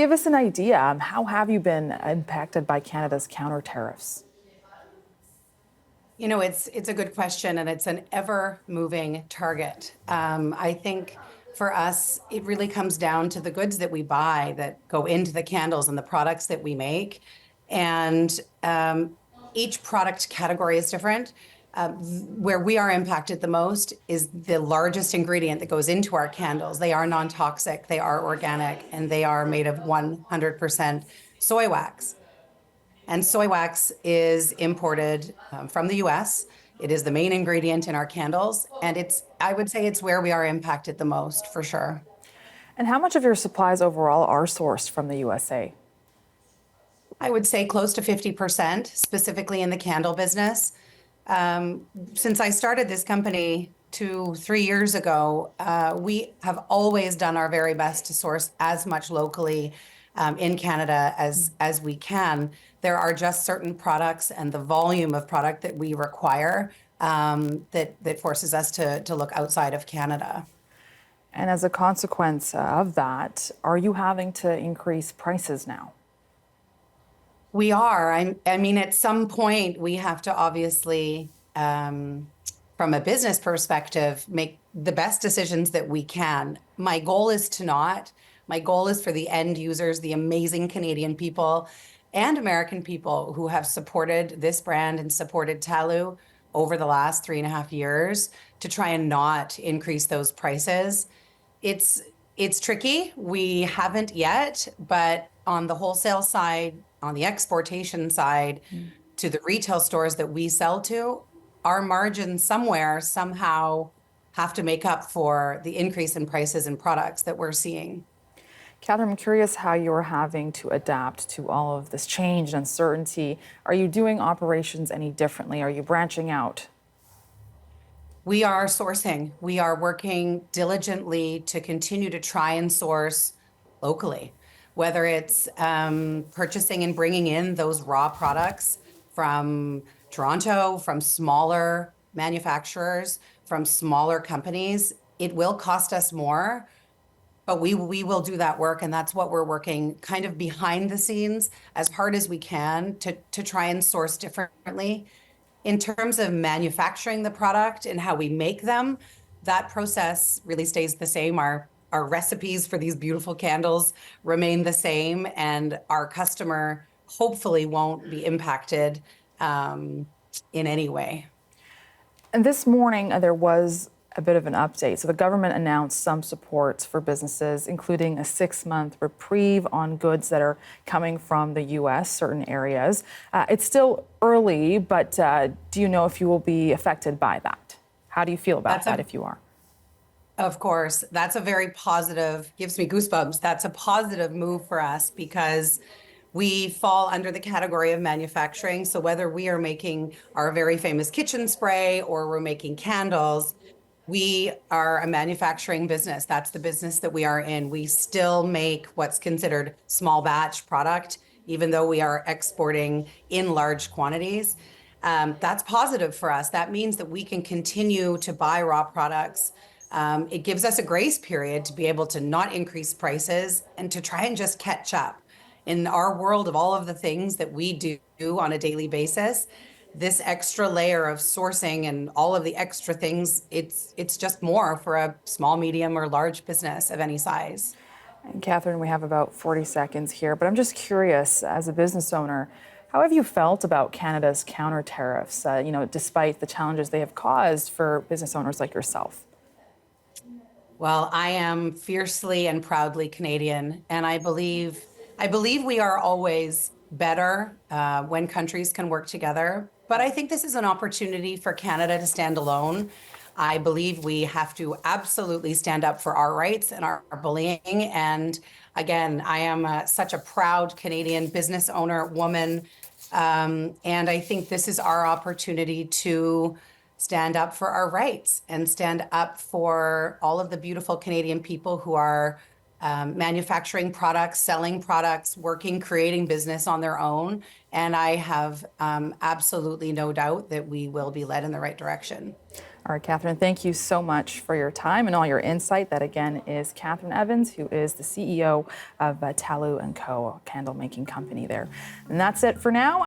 give us an idea, how have you been impacted by Canada's counter tariffs? It's a good question, and it's an ever-moving target. I think for us, it really comes down to the goods that we buy that go into the candles and the products that we make. And each product category is different. Where we are impacted the most is the largest ingredient that goes into our candles. They are non-toxic, they are organic, and they are made of 100% soy wax. And soy wax is imported from the US. It is the main ingredient in our candles. And I would say it's where we are impacted the most, for sure. And how much of your supplies overall are sourced from the USA? I would say close to 50%, specifically in the candle business. Since I started this company 3 years ago, we have always done our very best to source as much locally in Canada as we can. There are just certain products and the volume of product that we require that forces us to look outside of Canada. And as a consequence of that, are you having to increase prices now? We are. I mean, at some point, we have to obviously, from a business perspective, make the best decisions that we can. My goal is to not. My goal is for the end users, the amazing Canadian people and American people who have supported this brand and supported Tallu over the last 3.5 years, to try and not increase those prices. It's tricky. We haven't yet, but on the wholesale side, on the exportation side, to the retail stores that we sell to, our margins somewhere, somehow have to make up for the increase in prices and products that we're seeing. Catherine, I'm curious how you're having to adapt to all of this change and uncertainty. Are you doing operations any differently? Are you branching out? We are sourcing. We are working diligently to continue to try and source locally, whether it's purchasing and bringing in those raw products from Toronto, from smaller manufacturers, from smaller companies. It will cost us more, but we will do that work, and that's what we're working kind of behind the scenes as hard as we can to try and source differently. In terms of manufacturing the product and how we make them, that process really stays the same. Our recipes for these beautiful candles remain the same, and our customer hopefully won't be impacted in any way. And this morning, there was a bit of an update. So the government announced some support for businesses, including a 6-month reprieve on goods that are coming from the U.S., certain areas. It's still early, but do you know if you will be affected by that? How do you feel about that if you are? Of course, that's a very positive, gives me goosebumps. That's a positive move for us because we fall under the category of manufacturing. So whether we are making our very famous kitchen spray or we're making candles, we are a manufacturing business. That's the business that we are in. We still make what's considered small batch product, even though we are exporting in large quantities. That's positive for us. That means that we can continue to buy raw products. It gives us a grace period to be able to not increase prices and to try and just catch up. In our world of all of the things that we do on a daily basis, this extra layer of sourcing and all of the extra things, it's just more for a small, medium, or large business of any size. And Catherine, we have about 40 seconds here, but I'm just curious, as a business owner, how have you felt about Canada's counter tariffs, despite the challenges they have caused for business owners like yourself? Well, I am fiercely and proudly Canadian, and I believe we are always better when countries can work together. But I think this is an opportunity for Canada to stand alone. I believe we have to absolutely stand up for our rights and our bullying. And again, I am such a proud Canadian business owner, woman. And I think this is our opportunity to stand up for our rights and stand up for all of the beautiful Canadian people who are manufacturing products, selling products, working, creating business on their own. And I have absolutely no doubt that we will be led in the right direction. All right, Catherine, thank you so much for your time and all your insight. That, again, is Catherine Evans, who is the CEO of Tallu Co, a candle-making company there. And that's it for now.